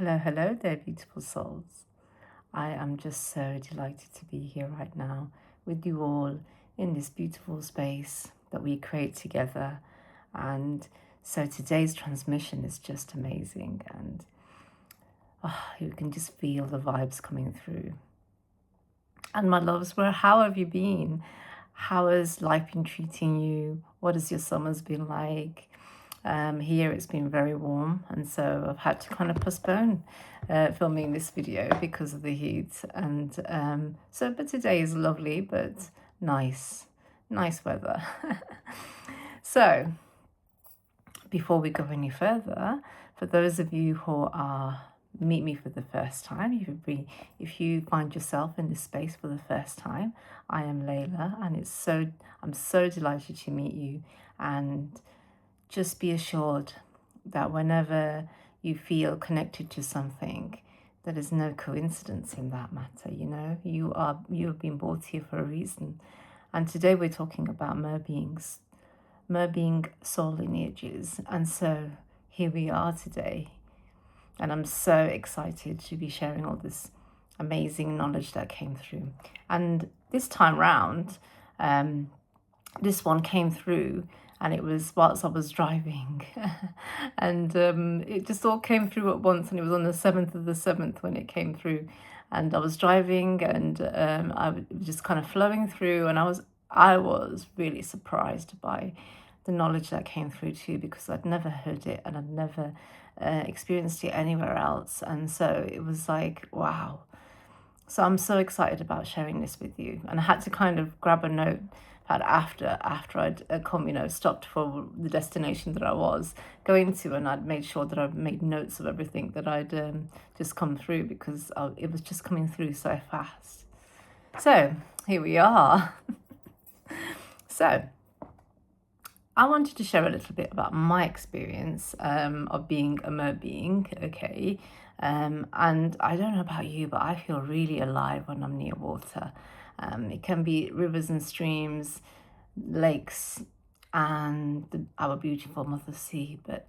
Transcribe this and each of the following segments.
Hello, hello there, beautiful souls. I am just so delighted to be here right now with you all in this beautiful space that we create together. And so today's transmission is just amazing, and you can just feel the vibes coming through. And my loves, how have you been? How has life been treating you? What has your summers been like? Here it's been very warm, and so I've had to kind of postpone filming this video because of the heat. And but today is lovely, but nice weather. So, before we go any further, for those of you who are meet me for the first time, if you find yourself in this space for the first time, I am Layla, and I'm so delighted to meet you. And just be assured that whenever you feel connected to something, there is no coincidence in that matter. You have been brought here for a reason. And today we're talking about Merbeings, Merbeing soul lineages. And so here we are today. And I'm so excited to be sharing all this amazing knowledge that came through. And this time round, this one came through, and it was whilst I was driving. And it just all came through at once, and it was on the 7th of the 7th when it came through. And I was driving, and I was just kind of flowing through, and I was really surprised by the knowledge that came through too, because I'd never heard it and I'd never experienced it anywhere else. And so it was like, wow. So I'm so excited about sharing this with you. And I had to kind of grab a note after I'd stopped for the destination that I was going to, and I'd made sure that I made notes of everything that I'd just come through, because it was just coming through so fast. So here we are. So I wanted to share a little bit about my experience of being a merbeing, okay? And I don't know about you, but I feel really alive when I'm near water. It can be rivers and streams, lakes, and our beautiful Mother Sea. But,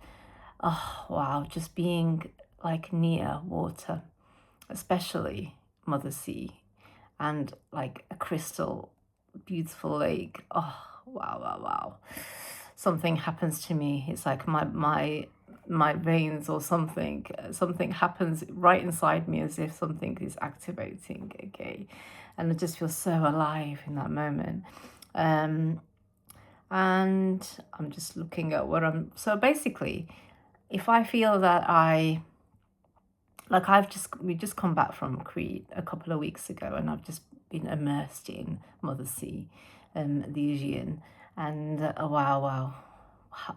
oh, wow, just being like near water, especially Mother Sea, and like a crystal, beautiful lake. Oh, wow. Something happens to me. It's like my veins or something happens right inside me, as if something is activating, okay? And I just feel so alive in that moment. And I'm just looking at so basically, if I feel that we just come back from Crete a couple of weeks ago, and I've just been immersed in Mother Sea, the Aegean, and wow,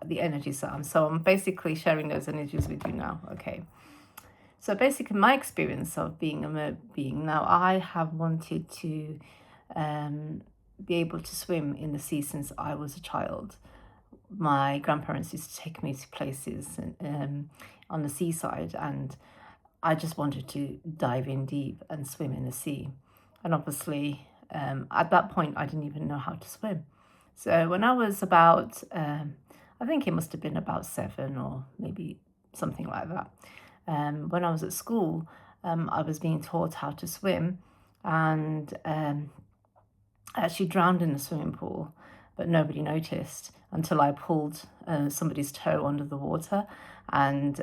the energies that I'm basically sharing those energies with you now, okay? So basically, my experience of being a merbeing, now I have wanted to be able to swim in the sea since I was a child. My grandparents used to take me to places on the seaside, and I just wanted to dive in deep and swim in the sea. And obviously, at that point, I didn't even know how to swim. So when I was about, I think it must have been about 7 or maybe something like that. When I was at school, I was being taught how to swim, and I actually drowned in the swimming pool, but nobody noticed until I pulled somebody's toe under the water, and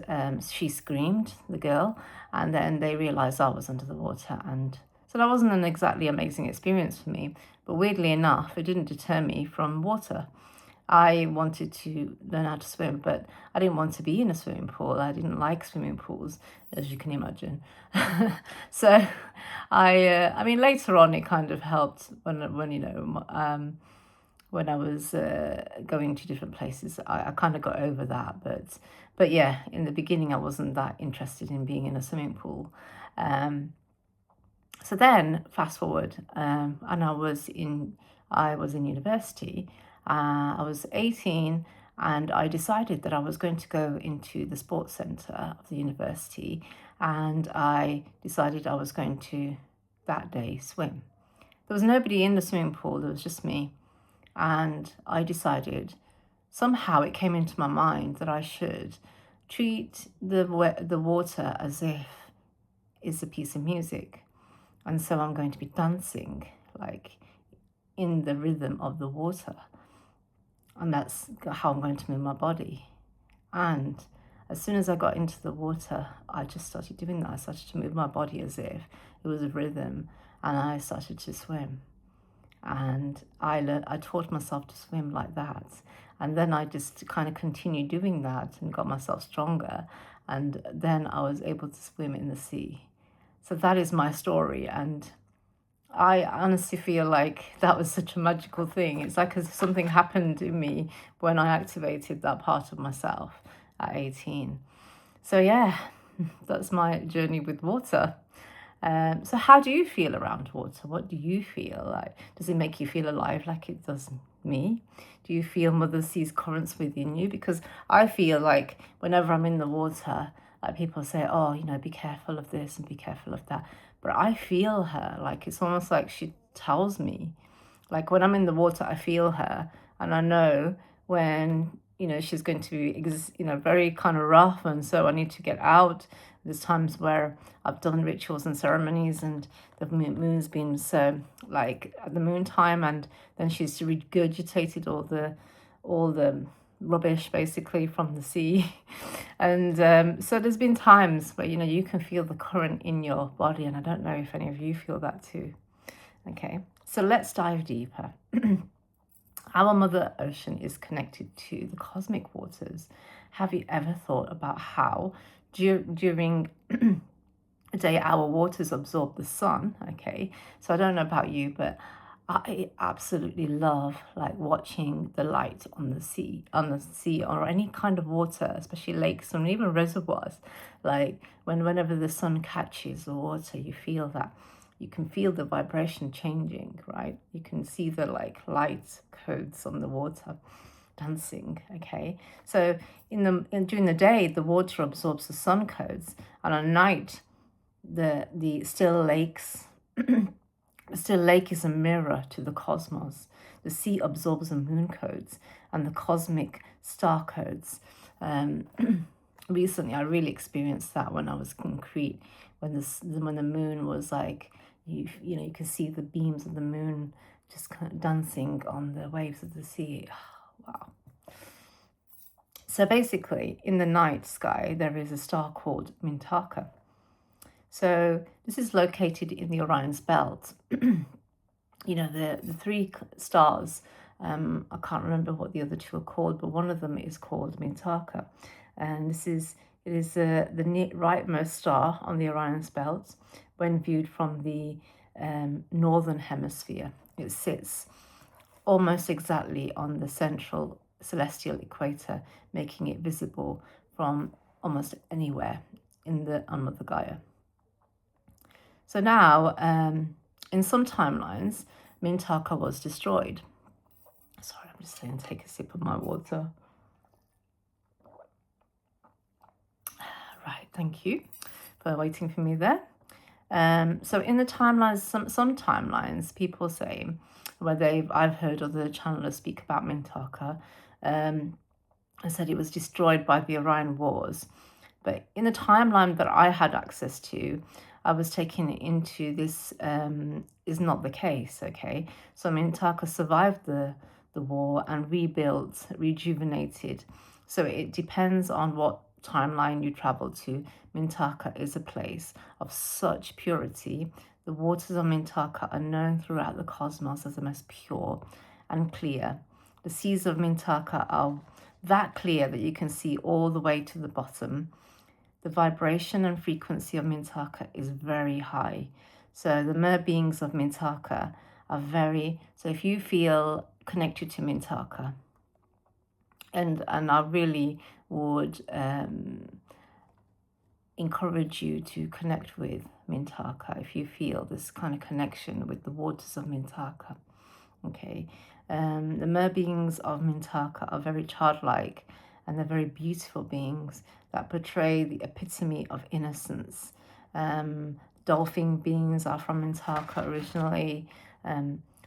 she screamed, the girl, and then they realized I was under the water. And so that wasn't an exactly amazing experience for me, but weirdly enough, it didn't deter me from water. I wanted to learn how to swim, but I didn't want to be in a swimming pool. I didn't like swimming pools, as you can imagine. So I mean, later on, it kind of helped when when I was going to different places. I kind of got over that, but yeah, in the beginning, I wasn't that interested in being in a swimming pool. So then, fast forward, and I was in university. I was 18, and I decided that I was going to go into the sports centre of the university, and I decided I was going to, that day, swim. There was nobody in the swimming pool, there was just me. And I decided, somehow it came into my mind that I should treat the water as if it's a piece of music. And so I'm going to be dancing like in the rhythm of the water. And that's how I'm going to move my body. And as soon as I got into the water, I just started doing that. I started to move my body as if it was a rhythm, and I started to swim. And I taught myself to swim like that. And then I just kind of continued doing that and got myself stronger. And then I was able to swim in the sea. So that is my story. And I honestly feel like that was such a magical thing. It's like as if something happened in me when I activated that part of myself at 18. So yeah, that's my journey with water. So how do you feel around water? What do you feel like? Does it make you feel alive like it does me? Do you feel Mother Sea's currents within you? Because I feel like whenever I'm in the water, like people say, oh, you know, be careful of this and be careful of that. But I feel her, like it's almost like she tells me. Like when I'm in the water, I feel her, and I know when, you know, she's going to be, you know, very kind of rough, and so I need to get out. There's times where I've done rituals and ceremonies, and the moon's been so like at the moon time, and then she's regurgitated all the rubbish basically from the sea. And so there's been times where, you know, you can feel the current in your body, and I don't know if any of you feel that too. Okay, so let's dive deeper. Our Mother Ocean is connected to the cosmic waters. Have you ever thought about how during a day our waters absorb the sun? Okay, so I don't know about you, but I absolutely love like watching the light on the sea, or any kind of water, especially lakes and even reservoirs. Like whenever the sun catches the water, you feel that. You can feel the vibration changing, right? You can see the like light codes on the water dancing. Okay, so during the day, the water absorbs the sun codes, and at night, the still lakes. The still lake is a mirror to the cosmos. The sea absorbs the moon codes and the cosmic star codes. Recently, I really experienced that when I was in Crete, when the moon was like, you know, you can see the beams of the moon just kind of dancing on the waves of the sea. Wow. So basically, in the night sky, there is a star called Mintaka. So this is located in the Orion's belt. You know, the three stars, I can't remember what the other two are called, but one of them is called Mintaka. And it is the rightmost star on the Orion's belt when viewed from the northern hemisphere. It sits almost exactly on the central celestial equator, making it visible from almost anywhere on Mother Gaia. So now, in some timelines, Mintaka was destroyed. Sorry, I'm just going to take a sip of my water. Right, thank you for waiting for me there. So in the timelines, some timelines, people say, where I've heard other channelers speak about Mintaka, I said it was destroyed by the Orion Wars. But in the timeline that I had access to, I was taken into this is not the case, okay? So Mintaka survived the war and rebuilt, rejuvenated. So it depends on what timeline you travel to. Mintaka is a place of such purity. The waters of Mintaka are known throughout the cosmos as the most pure and clear. The seas of Mintaka are that clear that you can see all the way to the bottom. The vibration and frequency of Mintaka is very high. So the Merbeings of Mintaka are very, so if you feel connected to Mintaka, and I really would encourage you to connect with Mintaka if you feel this kind of connection with the waters of Mintaka. Okay, the Merbeings of Mintaka are very childlike, and they're very beautiful beings that portray the epitome of innocence. Dolphin beings are from Mintaka originally.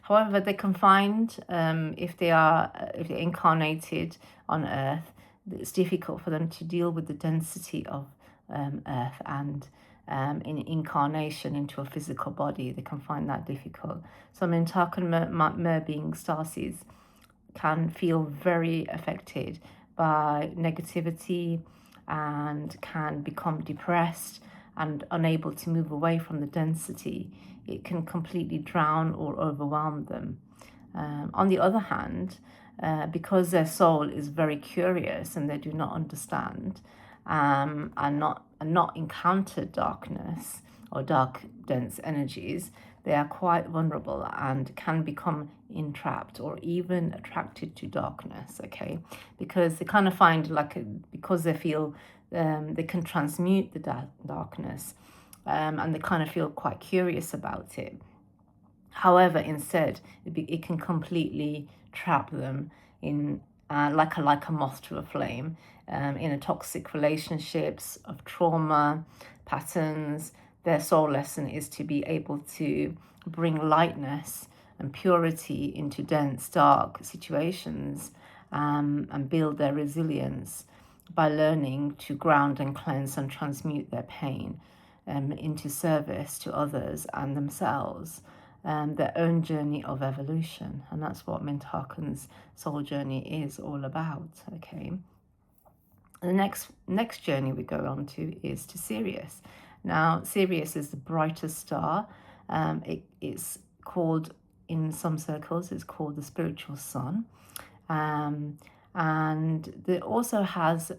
However, they can find, if they're incarnated on Earth, it's difficult for them to deal with the density of Earth and in incarnation into a physical body. They can find that difficult. So Mintakan Merbeing starseeds can feel very affected by negativity and can become depressed and unable to move away from the density. It can completely drown or overwhelm them. On the other hand, because their soul is very curious and they do not understand and not encountered darkness or dark dense energies, they are quite vulnerable and can become entrapped or even attracted to darkness, okay? Because they kind of find because they feel they can transmute the darkness and they kind of feel quite curious about it. However, instead, it can completely trap them in like a moth to a flame in a toxic relationships of trauma patterns. Their soul lesson is to be able to bring lightness and purity into dense, dark situations and build their resilience by learning to ground and cleanse and transmute their pain into service to others and themselves. Their own journey of evolution, and that's what Mintakan's soul journey is all about. Okay, the next journey we go on to is to Sirius. Now, Sirius is the brightest star. It's called, in some circles, it's called the spiritual sun, and it also has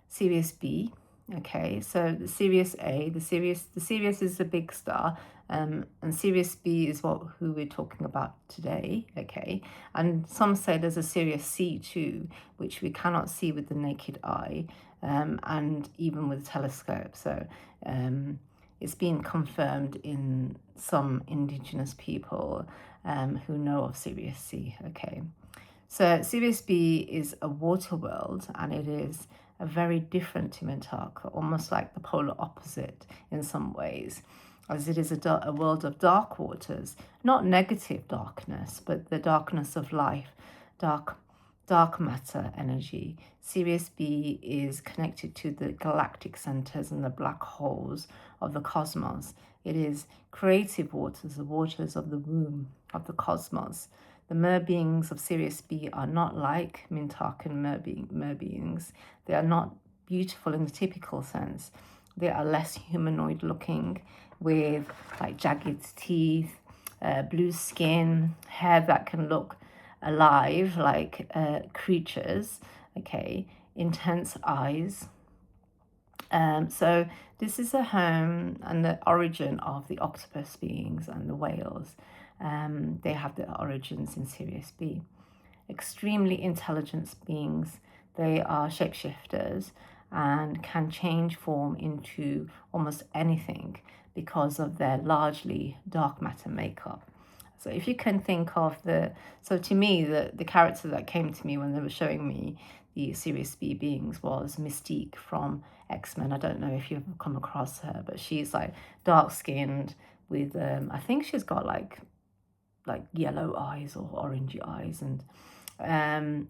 Sirius B. Okay, so the Sirius A, the Sirius is the big star, and Sirius B is who we're talking about today. Okay, and some say there's a Sirius C too, which we cannot see with the naked eye, and even with a telescope. So it's been confirmed in some indigenous people who know of Sirius C. Okay, so Sirius B is a water world, and it is a very different to Mintaka, almost like the polar opposite in some ways, as it is a world of dark waters, not negative darkness, but the darkness of life, dark matter energy. Sirius B is connected to the galactic centers and the black holes of the cosmos. It is creative waters, the waters of the womb of the cosmos. The Merbeings of Sirius B are not like Mintakan Merbeings. They are not beautiful in the typical sense. They are less humanoid looking, with like jagged teeth, blue skin, hair that can look alive like creatures, okay, intense eyes. So this is a home and the origin of the octopus beings and the whales. They have their origins in Sirius B. Extremely intelligent beings. They are shapeshifters and can change form into almost anything because of their largely dark matter makeup. So if you can think of so to me, the character that came to me when they were showing me the Sirius B beings was Mystique from X-Men. I don't know if you've come across her, but she's like dark-skinned with, I think she's got like yellow eyes or orangey eyes, and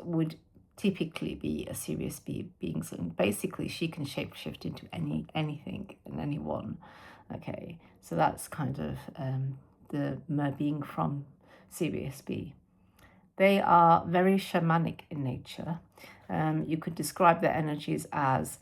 would typically be a Sirius B being. So basically she can shapeshift into anything and anyone. Okay, so that's kind of the Merbeing from Sirius B. They are very shamanic in nature. You could describe their energies as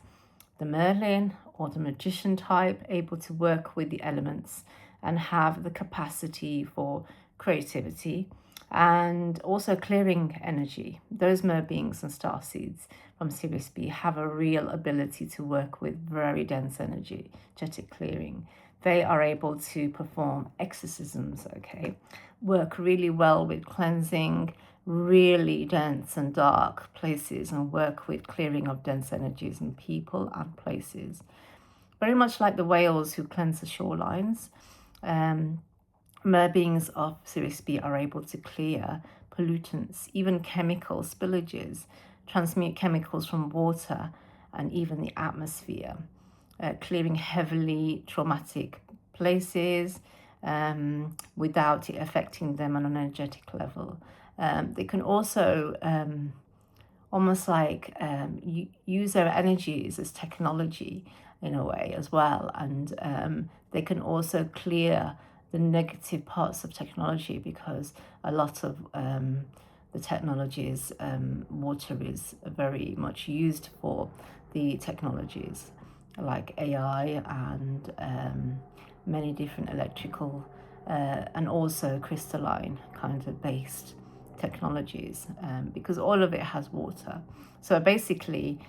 the Merlin or the magician type, able to work with the elements and have the capacity for creativity and also clearing energy. Those Merbeings and starseeds from Sirius B have a real ability to work with very dense energetic clearing. They are able to perform exorcisms, okay, work really well with cleansing really dense and dark places and work with clearing of dense energies in people and places. Very much like the whales who cleanse the shorelines, Merbeings of Sirius B are able to clear pollutants, even chemical spillages, transmute chemicals from water and even the atmosphere, clearing heavily traumatic places without it affecting them on an energetic level. They can also almost like use their energies as technology in a way as well. And they can also clear the negative parts of technology, because a lot of the technologies, water is very much used for the technologies like AI and many different electrical and also crystalline kind of based technologies, because all of it has water. So basically,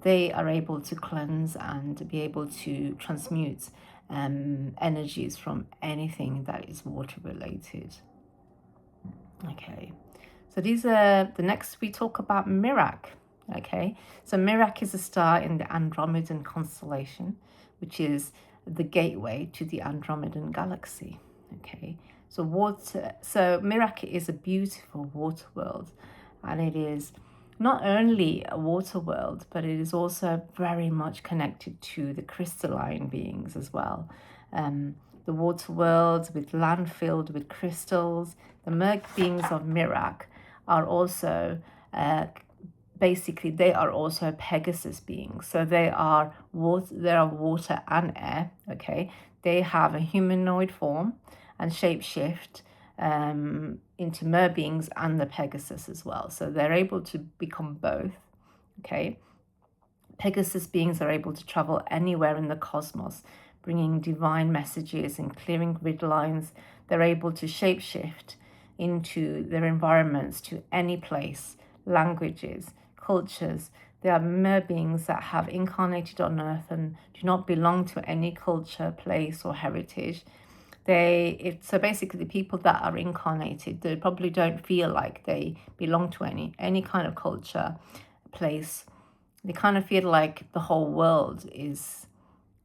they are able to cleanse and be able to transmute energies from anything that is water related. Okay, so these are the next we talk about Merak. Okay, so Merak is a star in the Andromedan constellation, which is the gateway to the Andromedan galaxy. Okay, so Merak is a beautiful water world, and it is not only a water world, but it is also very much connected to the crystalline beings as well. The water world with land filled with crystals. The Merbeings of Merak are also basically they are also Pegasus beings. So they are water and air. Okay, they have a humanoid form and shapeshift into Merbeings and the Pegasus as well. So they're able to become both. Okay, Pegasus beings are able to travel anywhere in the cosmos, bringing divine messages and clearing grid lines. They're able to shapeshift into their environments to any place, languages, cultures. They are Merbeings that have incarnated on Earth and do not belong to any culture, place, or heritage. So basically the people that are incarnated, they probably don't feel like they belong to any kind of culture, place. They kind of feel like the whole world is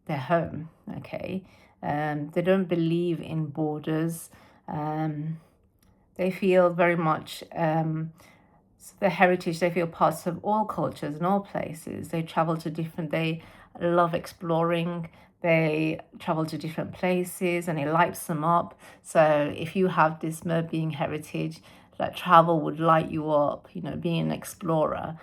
their home. Okay, they don't believe in borders. They feel very much their heritage. They feel parts of all cultures and all places. They travel to different. They love exploring. They travel to different places, and it lights them up. So if you have this Merbeing heritage, that travel would light you up. You know, being an explorer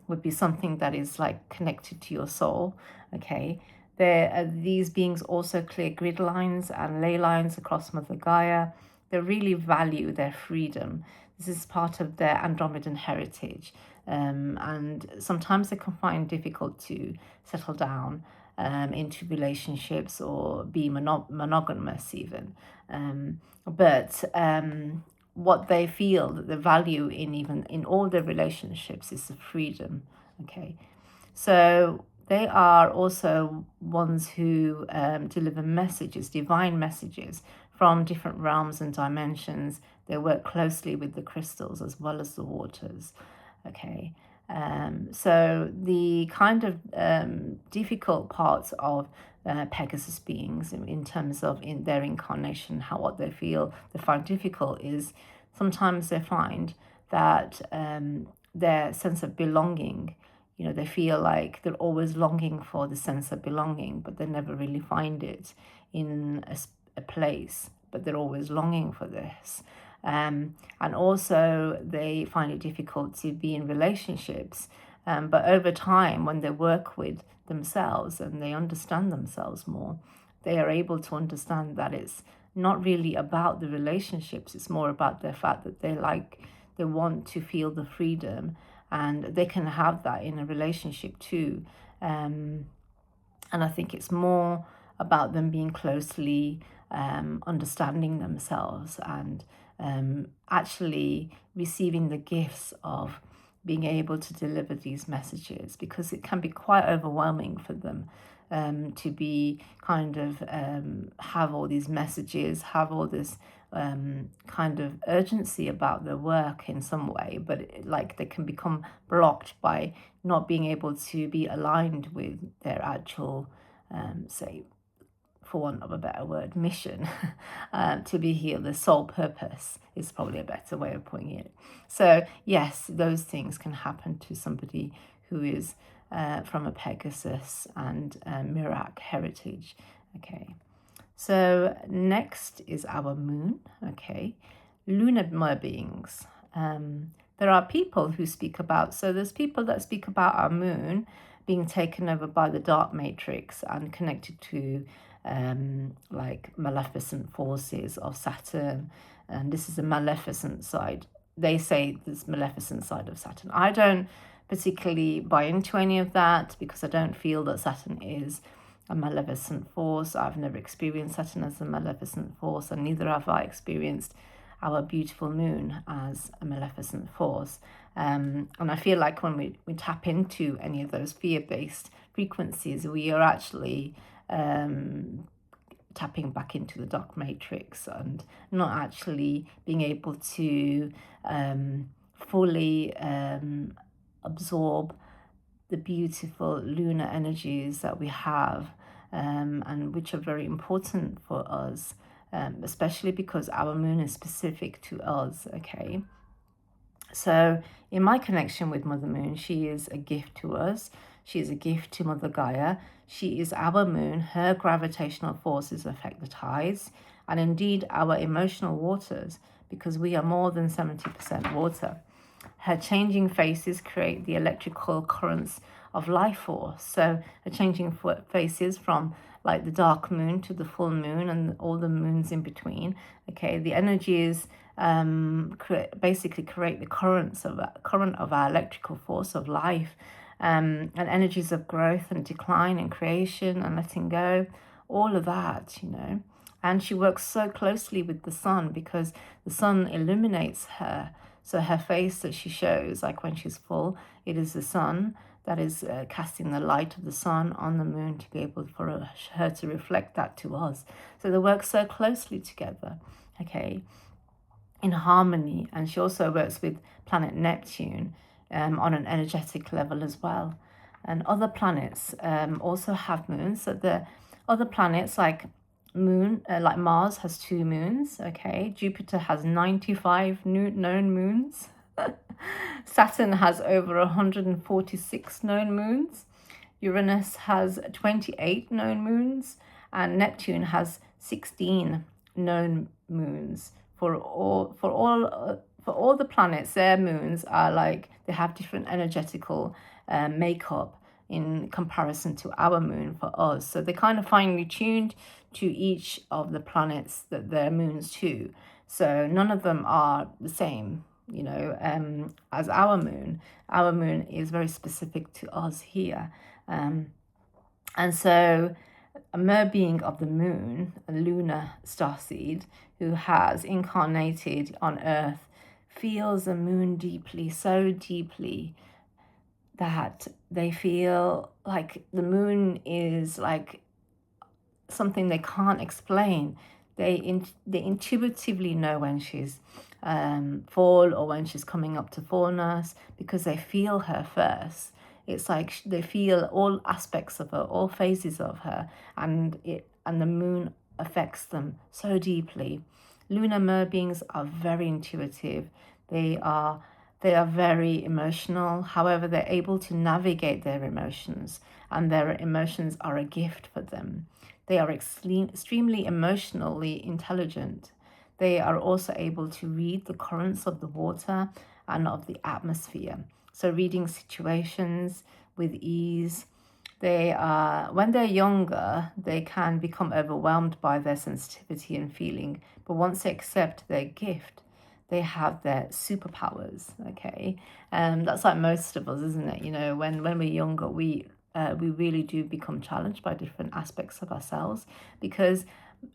would be something that is like connected to your soul. Okay, these beings also clear grid lines and ley lines across Mother Gaia. They really value their freedom. This is part of their Andromedan heritage, and sometimes they can find difficult to settle down into relationships or be monogamous even. But what they feel that the value in all their relationships is the freedom. Okay, so they are also ones who deliver messages, divine messages from different realms and dimensions. They work closely with the crystals as well as the waters. Okay, so the kind of difficult parts of Pegasus beings in terms of in their incarnation, what they find difficult is sometimes they find that their sense of belonging, you know, they feel like they're always longing for the sense of belonging, but they never really find it in a place, but they're always longing for this. And also they find it difficult to be in relationships. But over time, when they work with themselves and they understand themselves more, they are able to understand that it's not really about the relationships. It's more about the fact that they want to feel the freedom, and they can have that in a relationship too. And I think it's more about them being closely understanding themselves and actually receiving the gifts of being able to deliver these messages, because it can be quite overwhelming for them to be kind of have all these messages, have all this kind of urgency about their work in some way, but like they can become blocked by not being able to be aligned with their actual, say, for want of a better word, mission to be healed. The sole purpose is probably a better way of putting it. So yes, those things can happen to somebody who is from a Pegasus and Merak heritage. Okay, so next is our moon. Okay, lunar Merbeings. there are people who speak about, so there's people that speak about our moon being taken over by the dark matrix and connected to like maleficent forces of Saturn. And this is a maleficent side. They say this maleficent side of Saturn. I don't particularly buy into any of that because I don't feel that Saturn is a maleficent force. I've never experienced Saturn as a maleficent force, and neither have I experienced our beautiful moon as a maleficent force. And I feel like when we tap into any of those fear-based frequencies, we are actually tapping back into the dark matrix and not actually being able to fully absorb the beautiful lunar energies that we have, and which are very important for us, especially because our moon is specific to us, okay? So in my connection with Mother Moon, she is a gift to us. She is a gift to Mother Gaia. She is our moon. Her gravitational forces affect the tides and indeed our emotional waters, because we are more than 70% water. Her changing faces create the electrical currents of life force. So her changing faces from like the dark moon to the full moon and all the moons in between. Okay, the energies basically create the current of our electrical force of life, and energies of growth and decline and creation and letting go, all of that, you know. And she works so closely with the sun because the sun illuminates her. So her face that she shows, like when she's full, it is the sun that is casting the light of the sun on the moon to be able for her to reflect that to us. So they work so closely together, okay, in harmony. And she also works with planet Neptune on an energetic level as well. And other planets also have moons. So the other planets like like Mars has 2 moons, okay? Jupiter has 95 known moons. Saturn has over 146 known moons. Uranus has 28 known moons, and Neptune has 16 known moons. For all the planets, their moons are like, they have different energetical makeup in comparison to our moon for us. So they're kind of finely tuned to each of the planets that their moons to. So none of them are the same, you know, as our moon. Our moon is very specific to us here. And so a merbeing of the moon, a lunar starseed who has incarnated on Earth, feels the moon deeply, so deeply, that they feel like the moon is like something they can't explain. They intuitively know when she's full or when she's coming up to fullness, because they feel her first. It's like they feel all aspects of her, all phases of her, and the moon affects them so deeply. Lunar merbeings are very intuitive. They are very emotional. However, they're able to navigate their emotions, and their emotions are a gift for them. They are extremely emotionally intelligent. They are also able to read the currents of the water and of the atmosphere. So reading situations with ease. When they're younger, they can become overwhelmed by their sensitivity and feeling. But once they accept their gift, they have their superpowers, okay? That's like most of us, isn't it? You know, when we're younger, we really do become challenged by different aspects of ourselves, because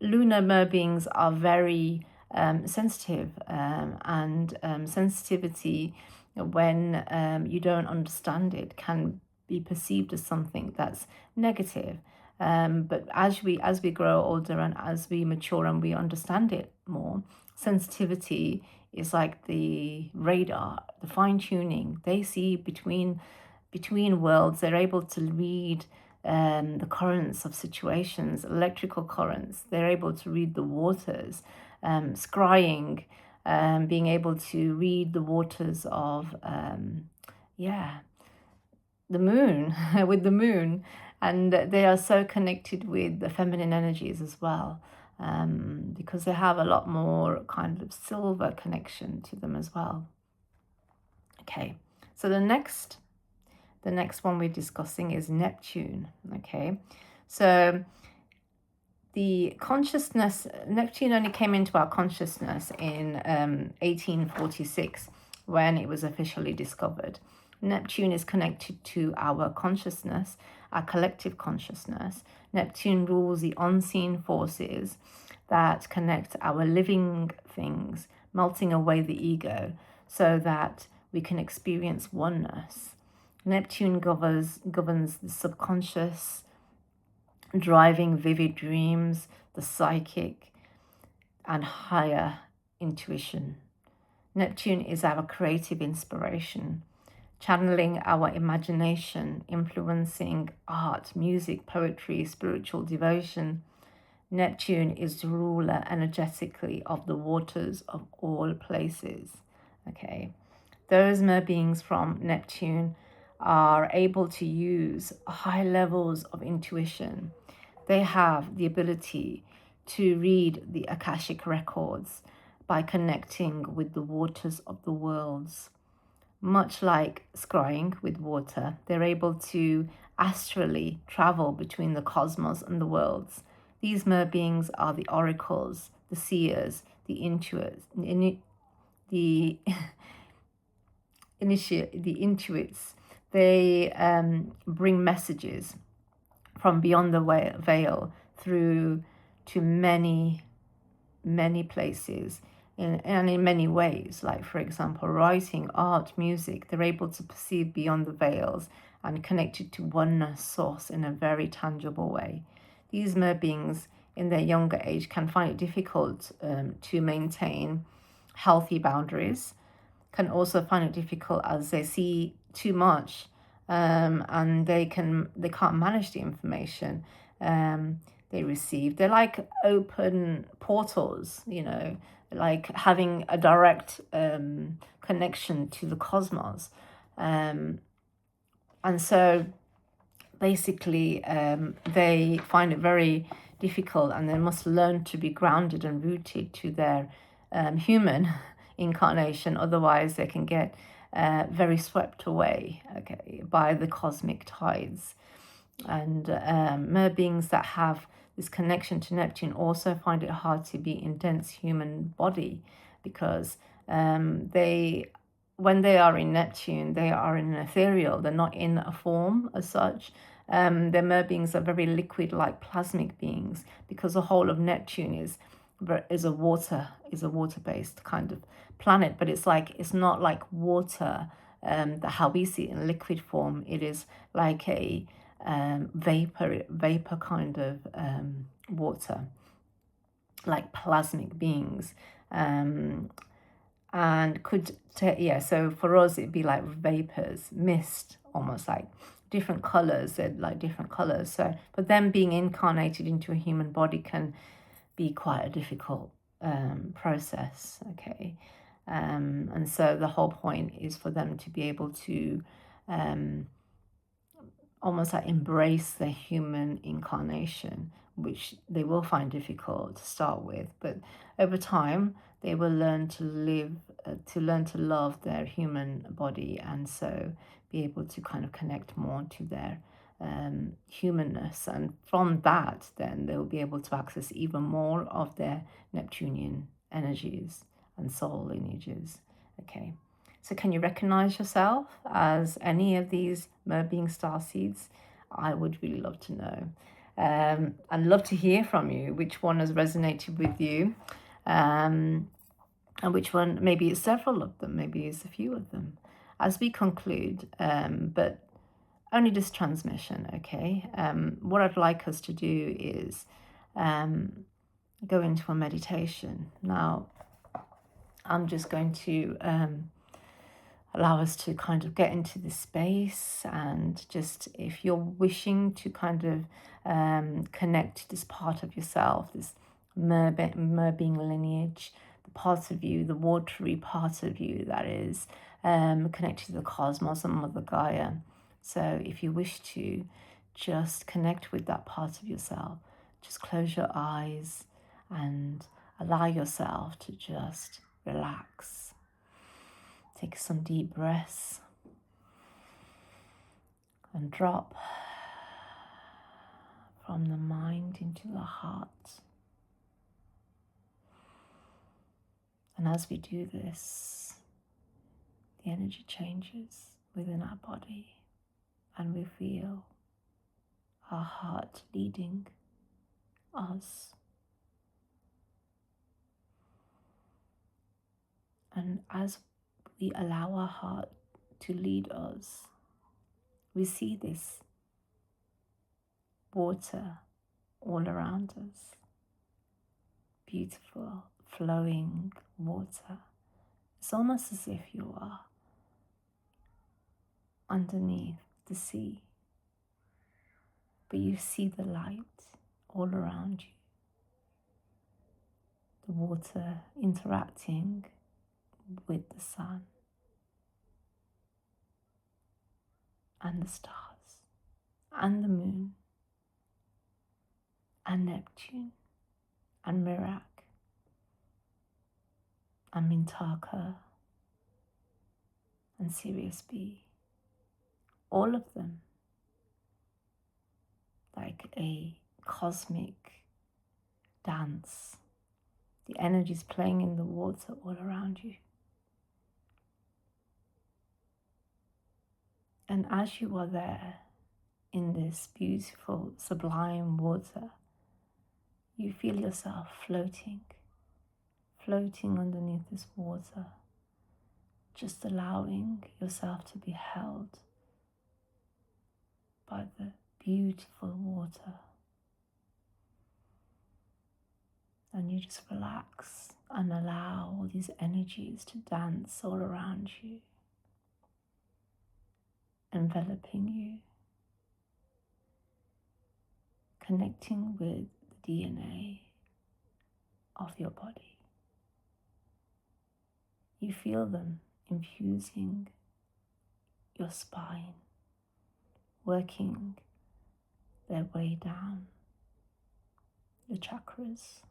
lunar merbeings are very sensitive, and sensitivity, when you don't understand it, can be perceived as something that's negative. But as we grow older and as we mature and we understand it more, sensitivity is like the radar, the fine tuning. They see between worlds. They're able to read the currents of situations, electrical currents. They're able to read the waters, scrying, being able to read the waters of the moon, with the moon. And they are so connected with the feminine energies as well, because they have a lot more kind of silver connection to them as well. Okay, so the next one we're discussing is Neptune. Okay, so the consciousness, Neptune only came into our consciousness in 1846 when it was officially discovered. Neptune is connected to our consciousness, our collective consciousness. Neptune rules the unseen forces that connect our living things, melting away the ego so that we can experience oneness. Neptune governs the subconscious, driving vivid dreams, the psychic, and higher intuition. Neptune is our creative inspiration, channeling our imagination, influencing art, music, poetry, spiritual devotion. Neptune is the ruler energetically of the waters of all places. Okay. Those merbeings from Neptune are able to use high levels of intuition. They have the ability to read the Akashic records by connecting with the waters of the worlds. Much like scrying with water, they're able to astrally travel between the cosmos and the worlds. These merbeings are the oracles, the seers, the intuits, the the intuits. They bring messages from beyond the veil through to many places and in many ways. Like, for example, writing, art, music, they're able to perceive beyond the veils and connected to oneness source in a very tangible way. These merbeings in their younger age can find it difficult to maintain healthy boundaries, can also find it difficult as they see too much, and they can't manage the information they receive. They're like open portals, like having a direct connection to the cosmos, and so basically they find it very difficult, and they must learn to be grounded and rooted to their human incarnation. Otherwise they can get very swept away, okay, by the cosmic tides. And merbeings that have this connection to Neptune also find it hard to be in dense human body, because when they are in Neptune, they are in an ethereal, they're not in a form as such. Their merbeings are very liquid, like plasmic beings, because the whole of Neptune is a water-based kind of planet, but it's not like water how we see it in liquid form. It is like a vapor kind of water, like plasmic beings, and so for us it'd be like vapors, mist, almost like different colors. They're like different colors. So but them being incarnated into a human body can be quite a difficult process, okay. And so the whole point is for them to be able to almost like embrace their human incarnation, which they will find difficult to start with, but over time they will learn to love their human body, and so be able to kind of connect more to their humanness, and from that then they will be able to access even more of their Neptunian energies and soul lineages. Okay, so can you recognize yourself as any of these Merbeing star seeds? I would really love to know. I'd love to hear from you, which one has resonated with you, and which one, maybe it's several of them, maybe it's a few of them. As we conclude, but only this transmission, okay? What I'd like us to do is go into a meditation. Now, I'm just going to allow us to kind of get into this space, and just if you're wishing to kind of connect to this part of yourself, this Merbeing lineage, the part of you, the watery part of you that is connected to the cosmos and Mother Gaia. So if you wish to just connect with that part of yourself, just close your eyes and allow yourself to just relax. Take some deep breaths and drop from the mind into the heart. And as we do this, the energy changes within our body, and we feel our heart leading us. And as we allow our heart to lead us, we see this water all around us. Beautiful, flowing water. It's almost as if you are underneath the sea, but you see the light all around you. The water interacting with the sun and the stars and the moon and Neptune and Merak and Mintaka and Sirius B. All of them like a cosmic dance. The energies playing in the water all around you. And as you are there in this beautiful, sublime water, you feel yourself floating underneath this water, just allowing yourself to be held by the beautiful water. And you just relax and allow all these energies to dance all around you, enveloping you, connecting with the DNA of your body. You feel them infusing your spine, working their way down the chakras,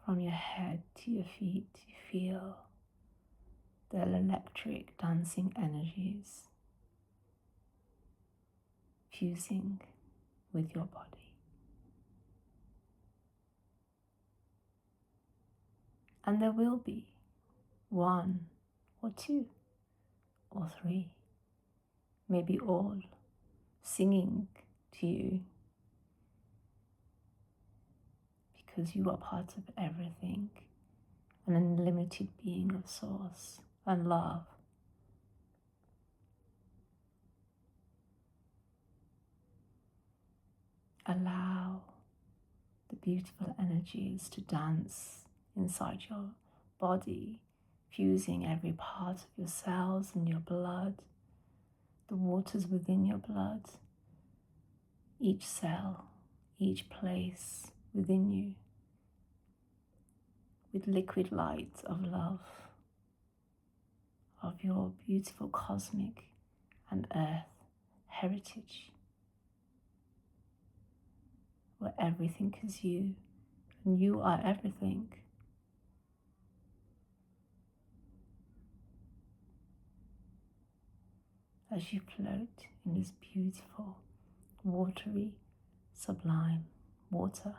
from your head to your feet. You feel their electric dancing energies fusing with your body. And there will be one or two or three, maybe all, singing to you, because you are part of everything, an unlimited being of source and love. Allow the beautiful energies to dance inside your body, fusing every part of your cells and your blood, the waters within your blood, each cell, each place within you, with liquid light of love, of your beautiful cosmic and earth heritage, where everything is you and you are everything. As you float in this beautiful, watery, sublime water.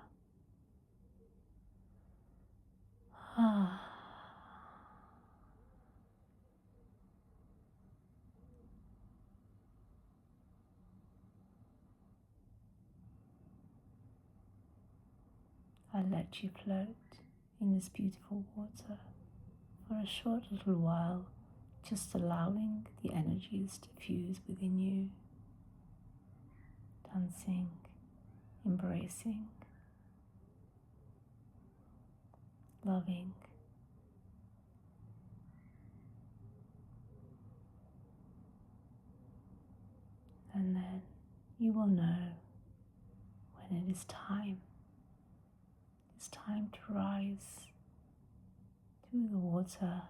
I let you float in this beautiful water for a short little while, just allowing the energies to fuse within you, dancing, embracing, loving. And then you will know when it is time. It's time to rise through the water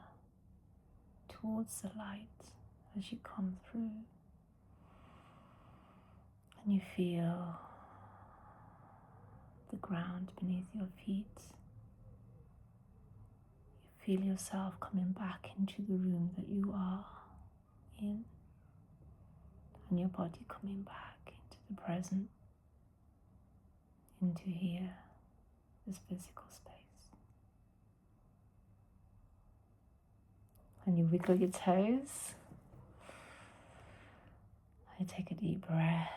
towards the light as you come through. And you feel the ground beneath your feet. You feel yourself coming back into the room that you are in, and your body coming back into the present, into here, this physical space. And you wiggle your toes. You take a deep breath,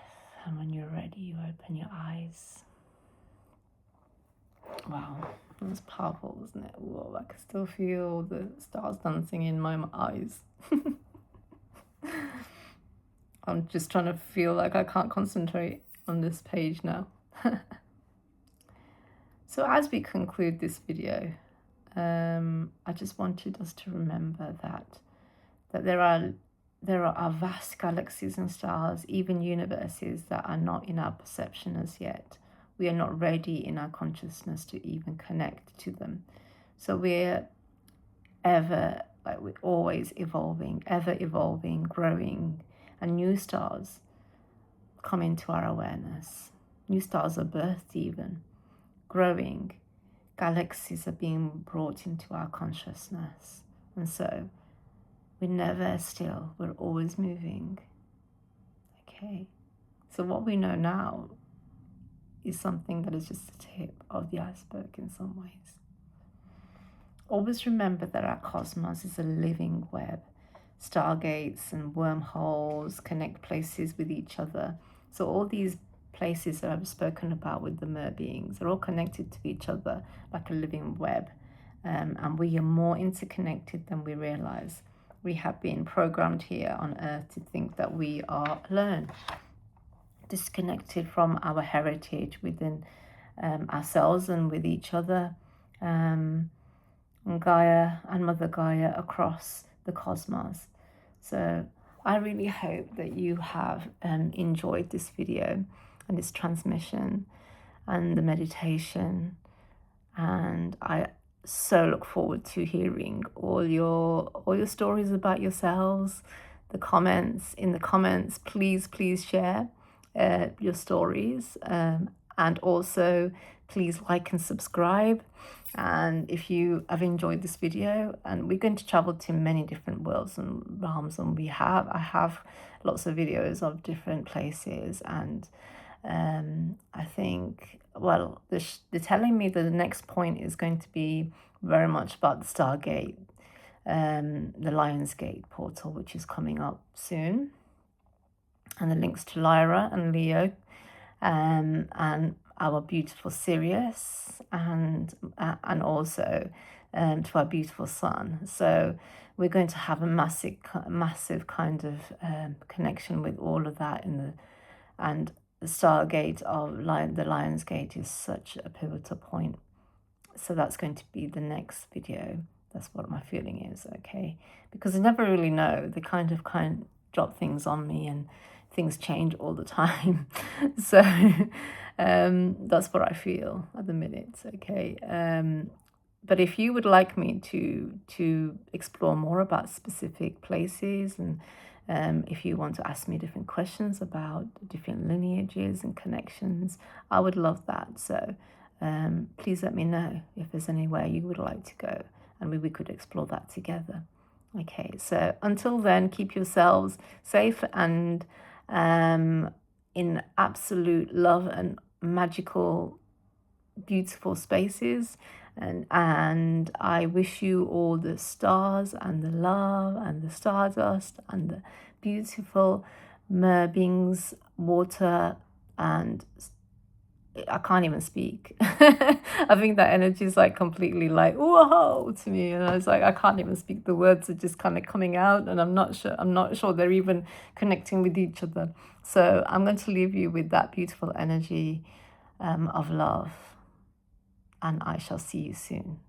and when you're ready, you open your eyes. Wow, that's powerful, isn't it? Whoa, I can still feel the stars dancing in my eyes. I'm just trying to feel like I can't concentrate on this page now. So as we conclude this video, I just wanted us to remember that there are vast galaxies and stars, even universes that are not in our perception as yet. We are not ready in our consciousness to even connect to them. So we're always evolving, ever evolving, growing, and new stars come into our awareness. New stars are birthed even, growing. Galaxies are being brought into our consciousness. And so we're never still, we're always moving. Okay, so what we know now is something that is just the tip of the iceberg in some ways. Always remember that our cosmos is a living web. Stargates and wormholes connect places with each other. So all these places that I've spoken about with the Merbeings are all connected to each other like a living web. And we are more interconnected than we realize. We have been programmed here on Earth to think that we are alone, disconnected from our heritage within ourselves and with each other, and Gaia and Mother Gaia across the cosmos. So I really hope that you have enjoyed this video and this transmission and the meditation, and I so look forward to hearing all your stories about yourselves. In the comments, please share your stories, and also please like and subscribe. And if you have enjoyed this video, and we're going to travel to many different worlds and realms, and I have lots of videos of different places, and I think, well, they're telling me that the next point is going to be very much about the Stargate, the Lionsgate portal, which is coming up soon, and the links to Lyra and Leo, and our beautiful Sirius, and also to our beautiful sun. So we're going to have a massive kind of connection with all of that and the Stargate of the Lionsgate is such a pivotal point. So that's going to be the next video. That's what my feeling is, okay? Because I never really know. They kind of drop things on me, and things change all the time. So that's what I feel at the minute, okay? But if you would like me to explore more about specific places, and if you want to ask me different questions about different lineages and connections, I would love that. So please let me know if there's anywhere you would like to go, and we could explore that together. Okay, so until then, keep yourselves safe and in absolute love and magical, beautiful spaces. And I wish you all the stars and the love and the stardust and the beautiful Merbeings water, and I can't even speak. I think that energy is like completely like whoa to me, and I was like, I can't even speak. The words are just kind of coming out, and I'm not sure they're even connecting with each other. So I'm going to leave you with that beautiful energy of love, and I shall see you soon.